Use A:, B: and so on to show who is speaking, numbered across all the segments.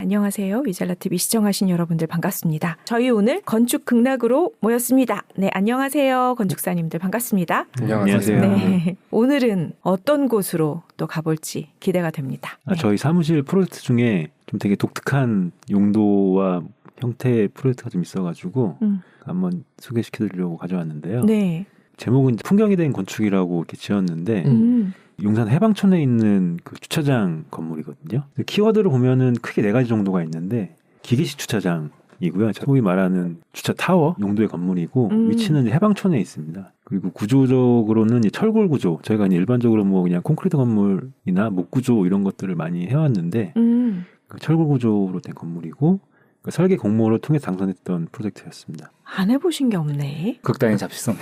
A: 안녕하세요. 위잘라TV 시청하신 여러분들 반갑습니다. 저희 오늘 건축 극락으로 모였습니다. 네, 안녕하세요. 건축사님들 반갑습니다.
B: 안녕하세요.
A: 네, 오늘은 어떤 곳으로 또 가볼지 기대가 됩니다. 네.
B: 저희 사무실 프로젝트 중에 좀 되게 독특한 용도와 형태의 프로젝트가 좀 있어가지고 한번 소개시켜드리려고 가져왔는데요.
A: 네.
B: 제목은 풍경이 된 건축이라고 이렇게 지었는데 용산 해방촌에 있는 그 주차장 건물이거든요. 키워드를 보면은 크게 4가지 정도가 있는데 기계식 주차장이고요. 소위 말하는 주차 타워 용도의 건물이고 위치는 해방촌에 있습니다. 그리고 구조적으로는 이제 철골 구조. 저희가 이제 일반적으로 뭐 그냥 콘크리트 건물이나 목 구조 이런 것들을 많이 해왔는데 그 철골 구조로 된 건물이고 그 설계 공모를 통해 당선했던 프로젝트였습니다.
A: 안 해보신 게 없네.
C: 극단의 잡식성.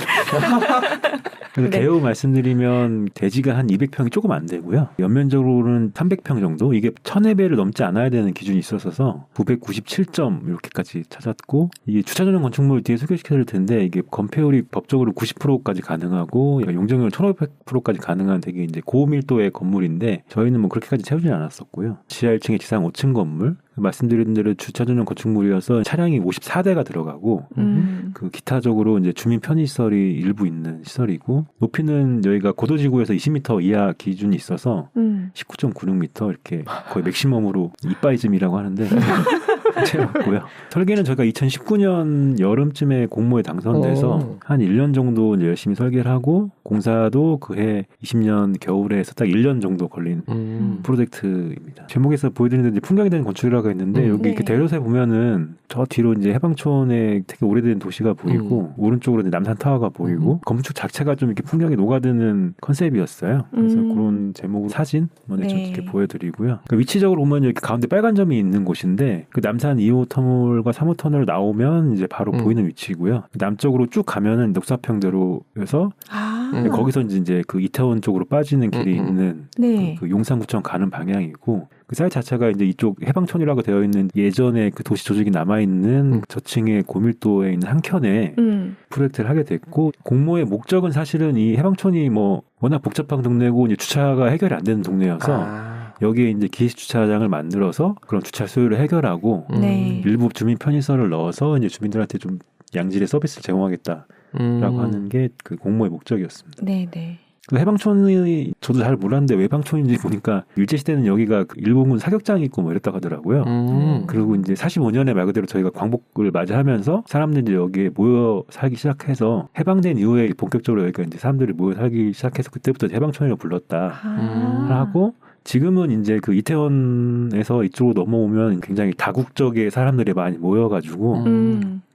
B: 그래서
A: 네.
B: 개요 말씀드리면 대지가 한 200평이 조금 안 되고요. 연면적으로는 300평 정도. 이게 1000회배를 넘지 않아야 되는 기준이 있었어서 997점 이렇게까지 찾았고 이게 주차 전용 건축물 뒤에 소개시켜드릴 텐데 이게 건폐율이 법적으로 90%까지 가능하고 용적률 1500%까지 가능한 되게 이제 고밀도의 건물인데 저희는 뭐 그렇게까지 채우진 않았었고요. 지하 1층에 지상 5층 건물. 말씀드린 대로 주차 전용 건축물이어서 차량이 54대가 들어가고 그 기타적으로 이제 주민 편의시설이 일부 있는 시설이고 높이는 여기가 고도지구에서 20m 이하 기준이 있어서 19.96m 이렇게 거의 맥시멈으로 이빠이즘이라고 하는데 채웠고요. 설계는 저희가 2019년 여름쯤에 공모에 당선돼서 한 1년 정도 이제 열심히 설계를 하고 공사도 그해 20년 겨울에 해서 딱 1년 정도 걸린 프로젝트입니다. 제목에서 보여드리는 이제 풍경이 된 건축이라고 했는데 여기
A: 네.
B: 이렇게 대로세 보면은 저 뒤로 이제 해방촌에 되게 오래된 도시가 보이고 오른쪽으로 이제 남산타워가 보이고 건축 자체가 좀 이렇게 풍경이 녹아드는 컨셉이었어요. 그래서 그런 제목으로 사진 먼저
A: 네.
B: 이렇게 보여드리고요. 그 위치적으로 보면 이렇게 가운데 빨간 점이 있는 곳인데 그 남산 2호 터널과 3호 터널 나오면 이제 바로 보이는 위치고요. 남쪽으로 쭉 가면은 녹사평대로여서 거기서 이제 그 이태원 쪽으로 빠지는 길이 있는
A: 네.
B: 그 용산구청 가는 방향이고 그 사이트 자체가 이제 이쪽 해방촌이라고 되어 있는 예전에 그 도시 조직이 남아있는 저층의 고밀도에 있는 한 켠에 프로젝트를 하게 됐고 공모의 목적은 사실은 이 해방촌이 뭐 워낙 복잡한 동네고 이제 주차가 해결이 안 되는 동네여서 여기에 이제 기식 주차장을 만들어서 그런 주차 수요를 해결하고
A: 네.
B: 일부 주민 편의시설을 넣어서 이제 주민들한테 좀 양질의 서비스를 제공하겠다라고 하는 게 그 공모의 목적이었습니다.
A: 네, 네.
B: 그 해방촌이 저도 잘 몰랐는데 왜 해방촌인지 보니까 일제시대는 여기가 그 일본군 사격장이 있고 뭐 이랬다고 하더라고요. 그리고 이제 45년에 말 그대로 저희가 광복을 맞이하면서 사람들이 여기에 모여 살기 시작해서 해방된 이후에 본격적으로 여기가 이제 사람들이 모여 살기 시작해서 그때부터 해방촌이라고 불렀다라고 지금은 이제 그 이태원에서 이쪽으로 넘어오면 굉장히 다국적의 사람들이 많이 모여가지고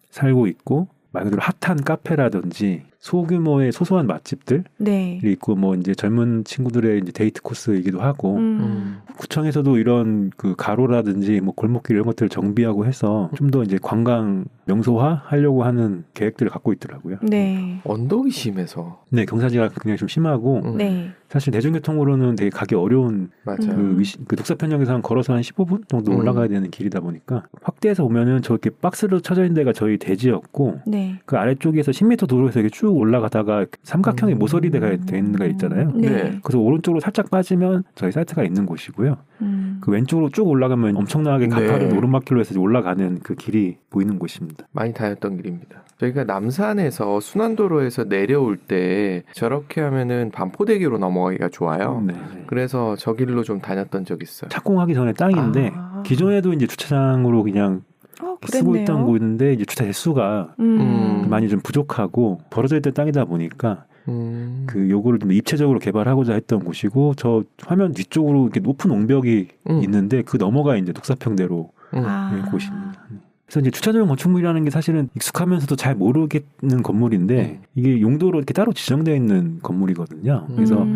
B: 살고 있고 말 그대로 핫한 카페라든지 소규모의 소소한 맛집들이
A: 네.
B: 있고 뭐 이제 젊은 친구들의 이제 데이트 코스이기도 하고 구청에서도 이런 그 가로라든지 뭐 골목길 이런 것들을 정비하고 해서 좀 더 이제 관광 명소화 하려고 하는 계획들을 갖고 있더라고요.
A: 네.
C: 언덕이 심해서.
B: 네, 경사지가 굉장히 좀 심하고
A: 네.
B: 사실 대중교통으로는 되게 가기 어려운
A: 맞아요.
B: 그 독사편역에서 걸어서 한 15분 정도 올라가야 되는 길이다 보니까 확대해서 보면은 저렇게 박스로 쳐져 있는 데가 저희 대지였고
A: 네.
B: 그 아래쪽에서 10m 도로에서 이렇게 쭉 올라가다가 삼각형의 모서리대가 돼 있는 데가 있잖아요.
A: 네.
B: 그래서 오른쪽으로 살짝 빠지면 저희 사이트가 있는 곳이고요. 그 왼쪽으로 쭉 올라가면 엄청나게 가파른 오르막길로 해서 올라가는 그 길이 보이는 곳입니다.
C: 많이 다녔던 길입니다. 저희가 남산에서 순환도로에서 내려올 때 저렇게 하면은 반포대교로 넘어가기가 좋아요.
B: 네.
C: 그래서 저 길로 좀 다녔던 적이 있어요.
B: 착공하기 전에 땅인데 기존에도 이제 주차장으로 그냥 쓰고 있던 곳인데 이제 주차 대수가 많이 좀 부족하고 벌어져 있던 땅이다 보니까 그 요거를 좀 입체적으로 개발하고자 했던 곳이고 저 화면 뒤쪽으로 이렇게 높은 옹벽이 있는데 그 너머가 이제 독사평대로 곳입니다. 그래서 이제 주차장 건축물이라는 게 사실은 익숙하면서도 잘 모르겠는 건물인데 이게 용도로 이렇게 따로 지정되어 있는 건물이거든요. 그래서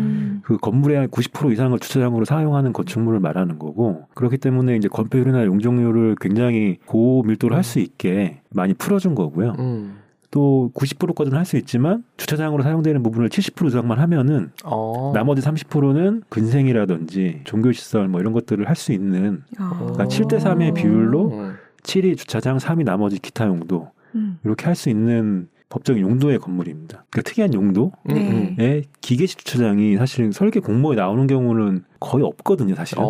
B: 그 건물의 한 90% 이상을 주차장으로 사용하는 건축물을 말하는 거고 그렇기 때문에 이제 건폐율이나 용적률을 굉장히 고밀도로 할 수 있게 많이 풀어준 거고요. 또 90%까지는 할 수 있지만 주차장으로 사용되는 부분을 70% 이상만 하면은 나머지 30%는 근생이라든지 종교시설 뭐 이런 것들을 할 수 있는 그러니까 7대3의 비율로 7이 주차장, 3이 나머지 기타 용도 이렇게 할 수 있는 법적인 용도의 건물입니다. 그러니까 특이한 용도의
A: 네.
B: 기계식 주차장이 사실은 설계 공모에 나오는 경우는 거의 없거든요, 사실은.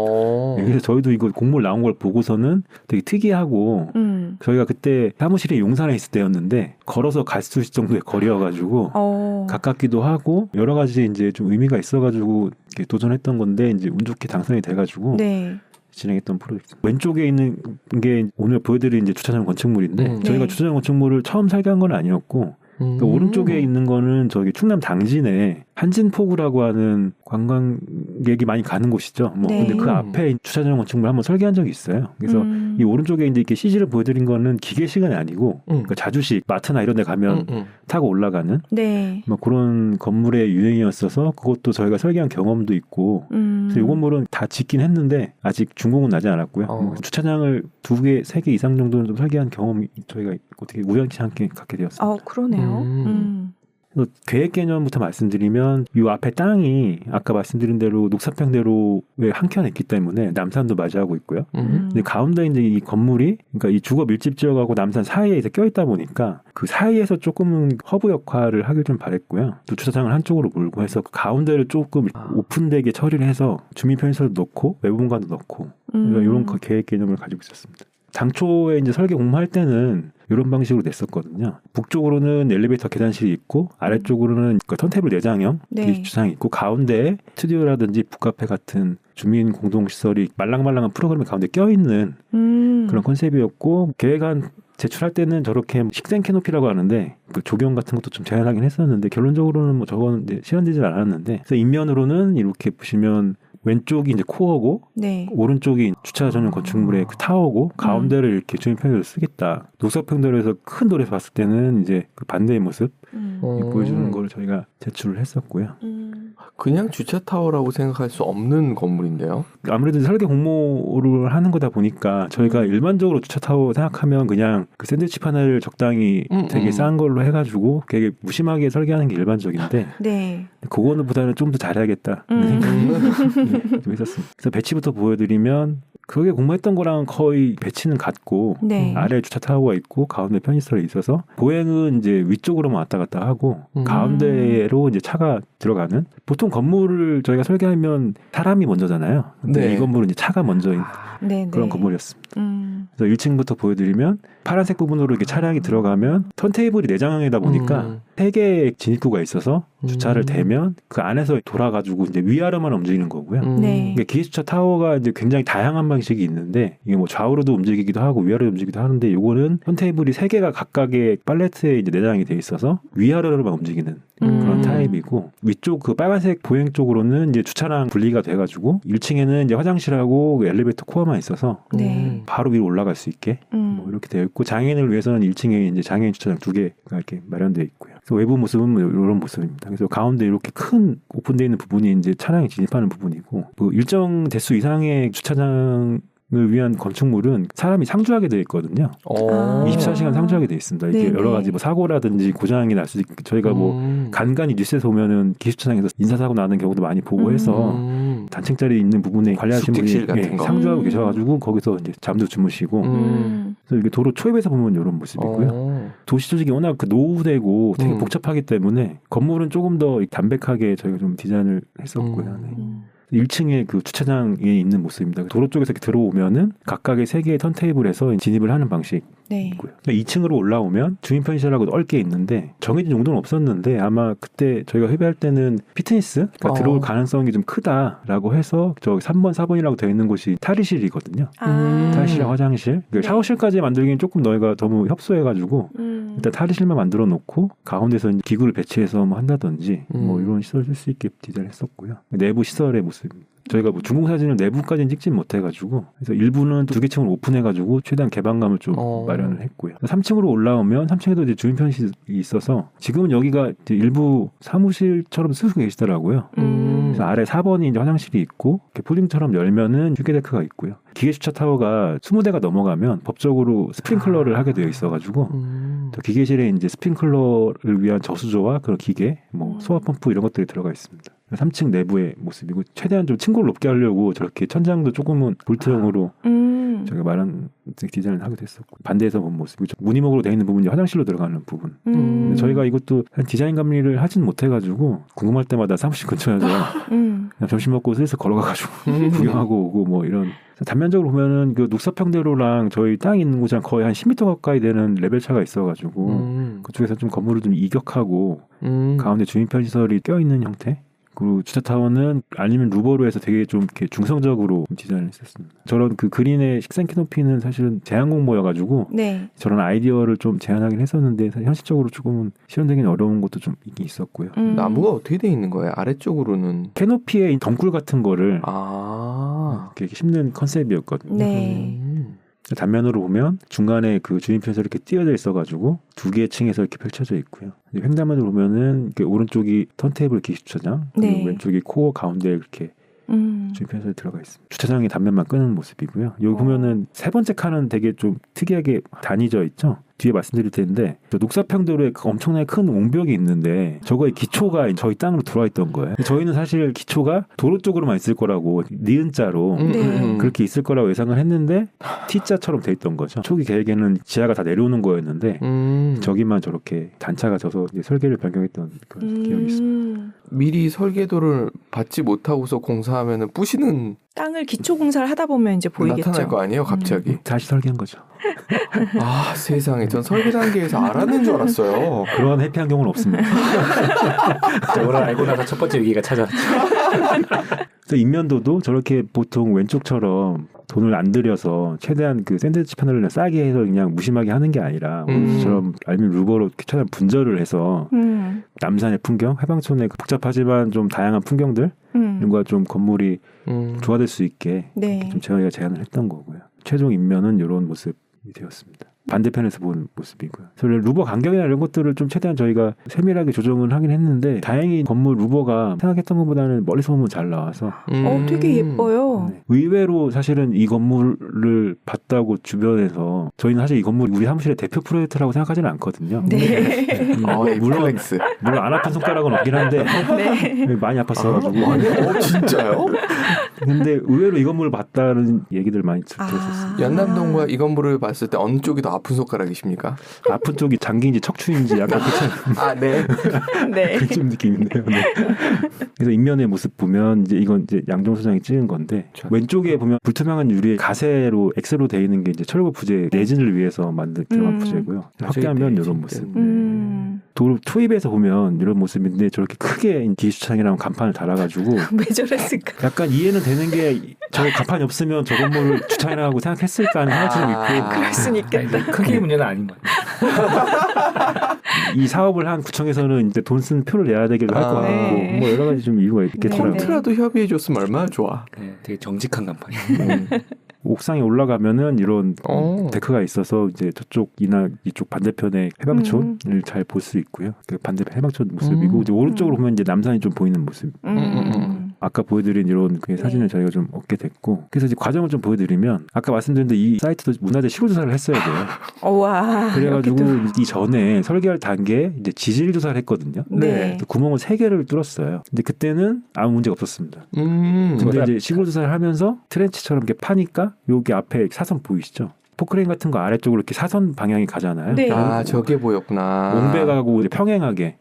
B: 그래서 저희도 이거 공모를 나온 걸 보고서는 되게 특이하고 저희가 그때 사무실에 용산에 있을 때였는데 걸어서 갈 수 있을 정도의 거리여가지고 가깝기도 하고 여러 가지 이제 좀 의미가 있어가지고 이렇게 도전했던 건데 이제 운 좋게 당선이 돼가지고
A: 네.
B: 진행했던 프로젝트. 왼쪽에 있는 게 오늘 보여드린 이제 주차장 건축물인데 저희가
A: 네.
B: 주차장 건축물을 처음 설계한 건 아니었고 그 오른쪽에 있는 거는 저기 충남 당진에 한진포구라고 하는 관광객이 많이 가는 곳이죠. 뭐
A: 네.
B: 근데 그 앞에 주차장 건축물 한번 설계한 적이 있어요. 그래서 이 오른쪽에 이제 이렇게 CG를 보여드린 거는 기계식은 아니고 그러니까 자주식 마트나 이런 데 가면 타고 올라가는
A: 네.
B: 뭐 그런 건물의 유형이었어서 그것도 저희가 설계한 경험도 있고 그래서 이 건물은 다 짓긴 했는데 아직 준공은 나지 않았고요. 주차장을 2개, 3개 이상 정도는 좀 설계한 경험이 저희가 어떻게 우연치 않게 갖게 되었습니다.
A: 그러네요.
B: 그래서 계획 개념부터 말씀드리면 이 앞에 땅이 아까 말씀드린 대로 녹사평대로에 한켠에 있기 때문에 남산도 맞이하고 있고요. 근데 가운데 이제 이 건물이 그러니까 이 주거 밀집 지역하고 남산 사이에 이제 껴있다 보니까 그 사이에서 조금은 허브 역할을 하길 좀 바랬고요. 또 주차장을 한쪽으로 몰고 해서 그 가운데를 조금 오픈되게 처리를 해서 주민 편의시설도 넣고 외부 공간도 넣고 그러니까 이런 계획 개념을 가지고 있었습니다. 당초에 이제 설계 공모할 때는 이런 방식으로 냈었거든요. 북쪽으로는 엘리베이터 계단실이 있고 아래쪽으로는 그 턴테이블 내장형
A: 네.
B: 주차장이 있고 가운데에 스튜디오라든지 북카페 같은 주민 공동시설이 말랑말랑한 프로그램이 가운데 껴있는 그런 컨셉이었고 계획안 제출할 때는 저렇게 식생 캐노피라고 하는데 그 조경 같은 것도 좀 제한하긴 했었는데 결론적으로는 뭐 저건 실현되질 않았는데 그래서 인면으로는 이렇게 보시면 왼쪽이 이제 코어고
A: 네.
B: 오른쪽이 주차 전용 건축물의 그 타워고 가운데를 이렇게 주민 편의로 쓰겠다. 녹사평대로에서 큰 도에서 봤을 때는 이제 그 반대의 모습 보여주는 걸 저희가 제출을 했었고요.
C: 그냥 주차 타워라고 생각할 수 없는 건물인데요.
B: 아무래도 설계 공모를 하는 거다 보니까 저희가 일반적으로 주차 타워 생각하면 그냥 그 샌드위치 파넬을 적당히 되게 싼 걸로 해가지고 되게 무심하게 설계하는 게 일반적인데
A: 네.
B: 그거는 보다는 좀 더 잘해야겠다 생각이 좀 했었습니다. 그래서 배치부터 보여드리면 그게 공모했던 거랑 거의 배치는 같고
A: 네.
B: 아래 주차 타워가 있고 가운데 편의시설이 있어서 보행은 이제 위쪽으로만 왔다 갔다 하고 가운데로 이제 차가 들어가는 보통 건물을 저희가 설계하면 사람이 먼저잖아요. 근데
C: 네.
B: 이 건물은 이제 차가 먼저인
A: 네.
B: 그런 건물이었습니다. 그래서 1층부터 보여드리면 파란색 부분으로 이렇게 차량이 들어가면 턴테이블이 내장형이다 보니까 3개의 진입구가 있어서 주차를 대면 그 안에서 돌아가지고 이제 위아래만 움직이는 거고요.
A: 네.
B: 그러니까 기계주차 타워가 이제 굉장히 다양한 방식이 있는데 이게 뭐 좌우로도 움직이기도 하고 위아래로 움직이기도 하는데 요거는 턴테이블이 3개가 각각의 팔레트에 이제 내장이 돼 있어서 위아래로만 움직이는 그런 타입이고 위쪽 그 빨간색 보행 쪽으로는 이제 주차랑 분리가 돼가지고 1층에는 이제 화장실하고 엘리베이터 코어만 있어서
A: 네.
B: 바로 위로 올라갈 수 있게 뭐 이렇게 되어 있고 장애인을 위해서는 1층에 이제 장애인 주차장 2개가 이렇게 마련되어 있고요. 그래서 외부 모습은 뭐 이런 모습입니다. 그래서 가운데 이렇게 큰 오픈되어 있는 부분이 이제 차량이 진입하는 부분이고 뭐 일정 대수 이상의 주차장 을 위한 건축물은 사람이 상주하게 되어 있거든요. 24시간 상주하게 되어 있습니다. 이게
A: 네네.
B: 여러 가지 뭐 사고라든지 고장이 날 수도 있고 저희가 뭐 간간히 뉴스에서 보면은 기숙차장에서 인사사고 나는 경우도 많이 보고 해서 단층짜리 있는 부분에 관리하시는 분이
C: 숙직실 같은 거.
B: 상주하고 계셔가지고 거기서 이제 잠도 주무시고 그래서 이게 도로 초입에서 보면 이런 모습이고요. 도시 조직이 워낙 그 노후되고 되게 복잡하기 때문에 건물은 조금 더 담백하게 저희가 좀 디자인을 했었고요. 네. 1층에 그 주차장에 있는 모습입니다. 도로 쪽에서 이렇게 들어오면은 각각의 3개의 턴테이블에서 진입을 하는 방식.
A: 네.
B: 2층으로 올라오면 주민 편의시설하고 넓게 있는데 정해진 용도는 없었는데 아마 그때 저희가 협의할 때는 피트니스가 들어올 가능성이 좀 크다라고 해서 저 3번, 4번이라고 되어 있는 곳이 탈의실이거든요. 탈의실이랑 화장실.
A: 네.
B: 샤워실까지 만들기엔 조금 너희가 너무 협소해가지고 일단 탈의실만 만들어 놓고 가운데서 이제 기구를 배치해서 뭐 한다든지 뭐 이런 시설 쓸 수 있게 디자인했었고요. 내부 시설의 모습입니다. 저희가 뭐 중공 사진을 내부까지는 찍진 못해가지고 그래서 일부는 2개 층을 오픈해가지고 최대한 개방감을 좀 마련을 했고요. 3층으로 올라오면 3층에도 이제 주민 편의실이 있어서 지금은 여기가 이제 일부 사무실처럼 쓰고 계시더라고요. 그래서 아래 4번이 이제 화장실이 있고 이렇게 폴딩처럼 열면은 휴게데크가 있고요. 기계주차 타워가 20대가 넘어가면 법적으로 스프링클러를 하게 되어 있어가지고 또 기계실에 이제 스프링클러를 위한 저수조와 그런 기계, 뭐 소화 펌프 이런 것들이 들어가 있습니다. 3층 내부의 모습이고 최대한 좀 층고를 높게 하려고 저렇게 천장도 조금은 볼트형으로 저희가 말한 디자인을 하게 됐었고 반대에서 본 모습이죠. 무늬목으로 되어 있는 부분이 화장실로 들어가는 부분. 근데 저희가 이것도 디자인 감리를 하진 못해가지고 궁금할 때마다 사무실 근처에서 그냥 점심 먹고 슬슬 걸어가가지고 구경하고 오고 뭐 이런. 단면적으로 보면은 그 녹사평대로랑 저희 땅 있는 곳이랑 거의 한 10m 가까이 되는 레벨 차가 있어가지고 그쪽에서 좀 건물을 좀 이격하고 가운데 주민 편시설이 껴있는 형태. 그리고 주차타워는 아니면 루버로 해서 되게 좀 이렇게 중성적으로 디자인을 했었습니다. 저런 그 그린의 식생 캐노피는 사실은 제한 공모여가지고
A: 네.
B: 저런 아이디어를 좀 제안하긴 했었는데 사실 현실적으로 조금은 실현되기는 어려운 것도 좀 있긴 있었고요.
C: 나무가 어떻게 돼 있는 거예요? 아래쪽으로는
B: 캐노피에 덩굴 같은 거를 이렇게 심는 컨셉이었거든요.
A: 네.
B: 단면으로 보면 중간에 그 주인편에서 이렇게 띄어져 있어가지고 두 개의 층에서 이렇게 펼쳐져 있고요. 횡단면으로 보면은 이렇게 오른쪽이 턴테이블 기숙주차장, 그리고
A: 네.
B: 왼쪽이 코어 가운데 이렇게 주인편에서 들어가 있습니다. 주차장의 단면만 끄는 모습이고요. 여기 보면은 세 번째 칸은 되게 좀 특이하게 단위져 있죠. 뒤에 말씀드릴 텐데 저 녹사평도로에 그 엄청나게 큰 옹벽이 있는데 저거의 기초가 저희 땅으로 들어와 있던 거예요. 저희는 사실 기초가 도로 쪽으로만 있을 거라고 니은자로
A: 네.
B: 그렇게 있을 거라고 예상을 했는데 T자처럼 돼 있던 거죠. 초기 계획에는 지하가 다 내려오는 거였는데 저기만 저렇게 단차가 져서 이제 설계를 변경했던 그런 기억이 있습니다.
C: 미리 설계도를 받지 못하고서 공사하면은 부시는
A: 땅을 기초 공사를 하다 보면 이제 보이겠죠.
C: 나타날 거 아니에요, 갑자기.
B: 다시 설계한 거죠.
C: 아, 세상에. 전 설계 단계에서 알았는 줄 알았어요.
B: 그런 해피한 경우는 없습니다.
D: 저걸 알고 나서 첫 번째 위기가 찾아왔죠.
B: 그래서 인면도도 저렇게 보통 왼쪽처럼 돈을 안 들여서 최대한 그 샌드위치 패널을 싸게 해서 그냥 무심하게 하는 게 아니라 오늘처럼 아니면 루버로 최대한 분절을 해서 남산의 풍경, 해방촌의 복잡하지만 좀 다양한 풍경들 이런 거 좀 건물이 조화될 수 있게
A: 네.
B: 좀 저희가 제안을 했던 거고요. 최종 인면은 이런 모습이 되었습니다. 반대편에서 본 모습이고요. 그래서 루버 간격이나 이런 것들을 좀 최대한 저희가 세밀하게 조정을 하긴 했는데 다행히 건물 루버가 생각했던 것보다는 멀리서 보면 잘 나와서
A: 되게 예뻐요.
B: 네. 의외로 사실은 이 건물을 봤다고 주변에서 저희는 사실 이 건물이 우리 사무실의 대표 프로젝트라고 생각하지는 않거든요.
A: 네.
B: 물론 안 아픈 손가락은 없긴 한데
A: 네.
B: 많이 아팠어가지고
C: 진짜요?
B: 근데 의외로 이 건물을 봤다는 얘기들 많이 들었었어요.
C: 연남동과 이 건물을 봤을 때 어느 쪽이 더 아픈 손가락이십니까?
B: 아픈 쪽이 장기인지 척추인지 약간
C: 아, 네.
A: 네.
B: 그좀 느낌인데요. 네. 그래서 인면의 모습 보면 이제 이건 이제 양정 소장이 찍은 건데 왼쪽에 보면 불투명한 유리에 가세로 X로 되어 있는 게 이제 철거 부재 내진을 위해서 만든 들어간 부재고요. 확대하면 이런 모습. 도로 투입에서 보면 이런 모습인데 저렇게 크게 기숙차장이랑 간판을 달아가지고
A: 왜 저랬을까?
B: 약간 이해는 되는 게 저 간판이 없으면 저 건물을 주차장이라고 생각했을까 하는 생각이 좀 있고
A: 그럴 순 있겠다.
D: 크게 문제는 아닌 것 같아요.
B: 이 사업을 한 구청에서는 이제 돈 쓴 표를 내야 되기도 할 것 같고
A: 네.
B: 뭐 여러 가지 좀 이유가 있겠더라고요.
C: 콘트라도 협의해줬으면 얼마나 좋아.
D: 네, 되게 정직한 간판이에요.
B: 옥상에 올라가면은 이런 데크가 있어서 이제 저쪽이나 이쪽 반대편의 해방촌을 잘 볼 수 있고요. 그 반대편 해방촌 모습이고 이제 오른쪽으로 보면 이제 남산이 좀 보이는 모습. 아까 보여드린 이런 그 사진을 저희가 좀 얻게 됐고 그래서 이제 과정을 좀 보여드리면 아까 말씀드린 대로 이 사이트도 문화재 시골 조사를 했어야 돼요.
A: 와.
B: 그래가지고 이 전에 설계할 단계에 이제 지질 조사를 했거든요.
A: 네.
B: 구멍을 3개를 뚫었어요. 근데 그때는 아무 문제가 없었습니다. 근데 이제 시골 조사를 하면서 트렌치처럼 이렇게 파니까 여기 앞에 사선 보이시죠? 포크레인 같은 거 아래쪽으로 이렇게 사선 방향이 가잖아요.
A: 네.
C: 아, 저게 보였구나.
B: 옹배가고 이제 평행하게.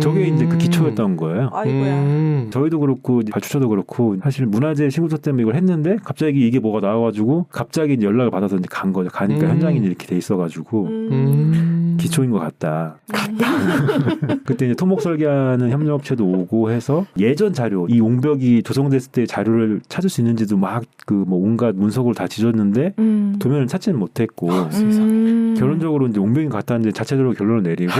B: 저게 이제 그 기초였던 거예요.
A: 아이고야.
B: 저희도 그렇고 발주처도 그렇고 사실 문화재 시골조 때문에 이걸 했는데 갑자기 이게 뭐가 나와가지고 갑자기 이제 연락을 받아서 이제 간 거죠. 가니까 현장이 이렇게 돼 있어가지고 기초인 것 같다. 그때 이제 토목 설계하는 협력업체도 오고 해서 예전 자료, 이 옹벽이 조성됐을 때 자료를 찾을 수 있는지도 막 그 뭐 온갖 문서를 다 뒤졌는데 도면을 찾지는 못했고 결론적으로 이제 옹벽이 같다는데 자체적으로 결론을 내리고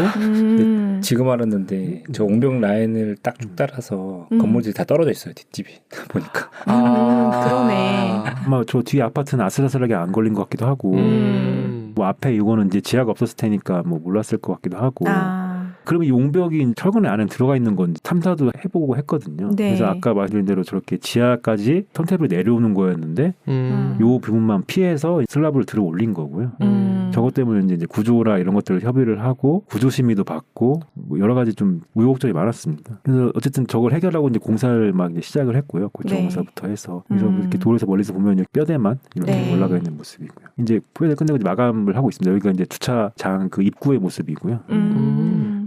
D: 지금 알았는데 저 옹벽 라인을 딱 쭉 따라서 건물들이 다 떨어져 있어요. 뒷집이 보니까.
A: 그러네.
B: 아마 저 뒤에 아파트는 아슬아슬하게 안 걸린 것 같기도 하고 뭐 앞에 이거는 이제 지하가 없었을 테니까 뭐 몰랐을 것 같기도 하고 그러면 이 옹벽이 철근 안에 들어가 있는 건 탐사도 해보고 했거든요.
A: 네.
B: 그래서 아까 말씀드린 대로 저렇게 지하까지 턴테이블이 내려오는 거였는데 요 부분만 피해서 슬라브를 들어 올린 거고요. 저건 저것 때문에 이제 구조라 이런 것들을 협의를 하고 구조 심의도 받고 뭐 여러 가지 좀 우여곡절이 많았습니다. 그래서 어쨌든 저걸 해결하고 이제 공사를 막 이제 시작을 했고요. 고체
A: 네.
B: 공사부터 해서 그래서 이렇게 도로에서 멀리서 보면 이제 뼈대만 이렇게
A: 네.
B: 올라가 있는 모습이고요. 이제 뼈대 끝내고 이제 마감을 하고 있습니다. 여기가 이제 주차장 그 입구의 모습이고요.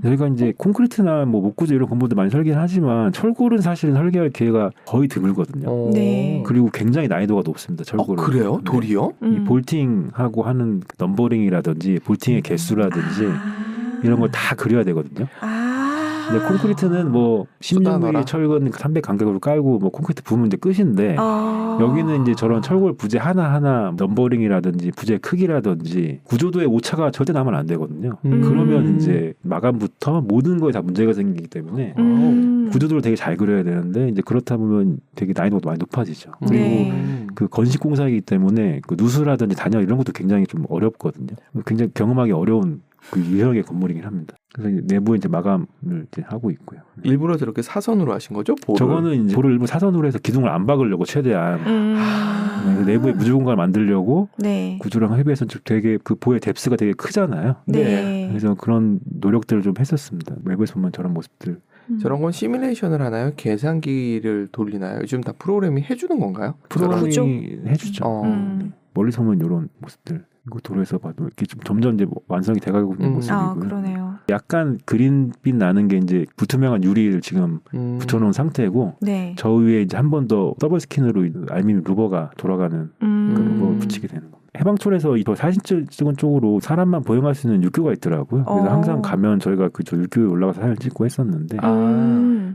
B: 저희가 이제 콘크리트나 뭐 목구조 이런 건물도 많이 설계를 하지만 철골은 사실은 설계할 기회가 거의 드물거든요.
A: 네.
B: 그리고 굉장히 난이도가 높습니다. 철골은.
C: 그래요?
B: 네.
C: 돌이요?
B: 이 볼팅하고 하는 넘버링이라든지 볼팅의 개수라든지 이런 걸 다 그려야 되거든요. 근데 콘크리트는 뭐
C: 쏟아놔라.
B: 16mm 철근 300 간격으로 깔고 뭐 콘크리트 부으면 이제 끝인데 여기는 이제 저런 철골 부재 하나하나 넘버링이라든지 부재 크기라든지 구조도의 오차가 절대 나면 안 되거든요. 그러면 이제 마감부터 모든 거에 다 문제가 생기기 때문에 구조도를 되게 잘 그려야 되는데 이제 그렇다 보면 되게 난이도가 많이 높아지죠. 그리고
A: 네.
B: 그 건식 공사이기 때문에 그 누수라든지 단열 이런 것도 굉장히 좀 어렵거든요. 굉장히 경험하기 어려운 그 유형의 건물이긴 합니다. 그래서 이제 내부에 이제 마감을 이제 하고 있고요.
C: 일부러 저렇게 사선으로 하신 거죠? 볼을?
B: 저거는 이제 볼을 일부 사선으로 해서 기둥을 안 박으려고 최대한 네, 내부에 무주 공간을 만들려고
A: 네.
B: 구조랑 협의해서 좀 되게 그 보의 뎁스가 되게 크잖아요.
A: 네.
B: 그래서 그런 노력들을 좀 했었습니다. 외부에서 보면 저런 모습들.
C: 저런 건 시뮬레이션을 하나요? 계산기를 돌리나요? 요즘 다 프로그램이 해주는 건가요?
A: 구조?
B: 프로그램이 해주죠.
A: 음.
B: 멀리서 보면 이런 모습들. 이거 도로에서 봐도 이렇게 좀 점점 이제 뭐 완성이 돼가고 있는 모습이고요.
A: 아, 그러네요.
B: 약간 그린빛 나는 게 이제 불투명한 유리를 지금 붙여놓은 상태고
A: 네.
B: 저 위에 이제 한 번 더 더블 스킨으로 알루미늄 루버가 돌아가는 그런 거 붙이게 되는 겁니다. 해방촌에서 이 사진 찍은 쪽으로 사람만 보행할 수 있는 육교가 있더라고요. 그래서 항상 가면 저희가 그 육교에 올라가서 사진 찍고 했었는데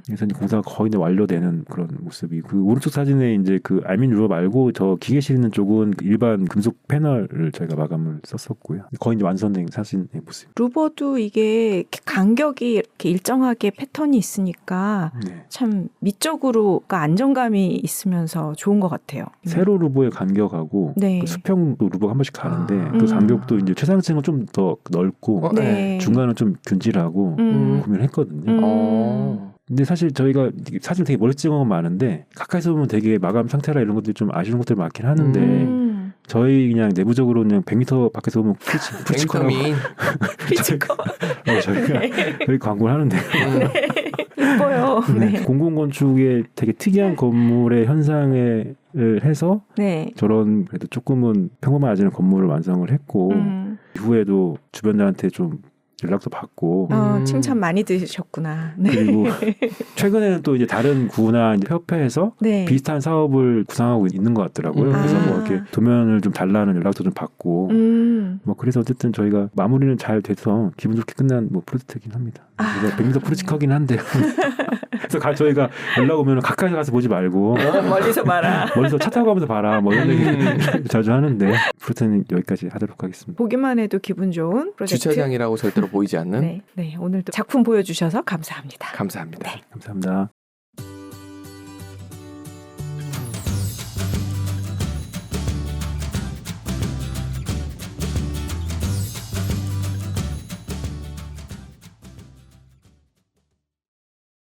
B: 그래서 이제 공사가 거의 이제 완료되는 그런 모습이 그 오른쪽 사진에 이제 그 알루미늄 루버 말고 저 기계실 있는 쪽은 일반 금속 패널을 저희가 마감을 썼었고요. 거의 이제 완성된 사진의 모습.
A: 루버도 이게 이렇게 간격이 이렇게 일정하게 패턴이 있으니까
B: 네.
A: 참 미적으로가 안정감이 있으면서 좋은 것 같아요.
B: 세로 루버의 간격하고
A: 네.
B: 그 수평도 루버가 한 번씩 가는데 그 간격도 이제 최상층은 좀 더 넓고
A: 네.
B: 중간은 좀 균질하고 고민을 했거든요. 근데 사실 저희가 사진 되게 멀리 찍은 건 많은데 가까이서 보면 되게 마감 상태라 이런 것들이 좀 아쉬운 것들이 많긴 하는데 저희 그냥 내부적으로 그냥 100m 밖에서 보면 풀치커라고
A: 피지커.
B: 저희가 저희 광고를 하는데
A: 예뻐요. 네.
B: 공공건축의 되게 특이한 건물의 현상을 해서
A: 네.
B: 저런 그래도 조금은 평범하지 않은 건물을 완성을 했고 이후에도 주변들한테 좀 연락도 받고
A: 칭찬 많이 들으셨구나. 네.
B: 그리고 최근에는 또 이제 다른 구나 이제 협회에서
A: 네.
B: 비슷한 사업을 구상하고 있는 것 같더라고요. 그래서 뭐 이렇게 도면을 좀 달라는 연락도 좀 받고 뭐 그래서 어쨌든 저희가 마무리는 잘 돼서 기분 좋게 끝난 뭐 프로젝트이긴 합니다. 그래서 100m 프로젝트이긴 한데 그래서 저희가 연락 오면 가까이 가서 보지 말고
A: 멀리서 봐라.
B: 멀리서 차 타고 가면서 봐라 뭐 이런 얘기 자주 하는데 프로젝트는 여기까지 하도록 하겠습니다.
A: 보기만 해도 기분 좋은 프로젝트.
C: 주차장이라고 절대로 보이지 않는.
A: 네. 네. 오늘도 작품 보여주셔서 감사합니다.
C: 감사합니다.
B: 감사합니다.